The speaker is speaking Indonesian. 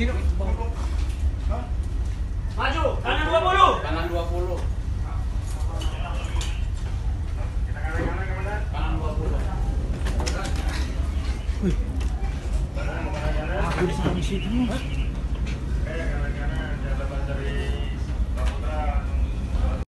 Sino? Maju, kanan 20. Kanan 20. Kanan 20. Wih. Aku di sana di situ.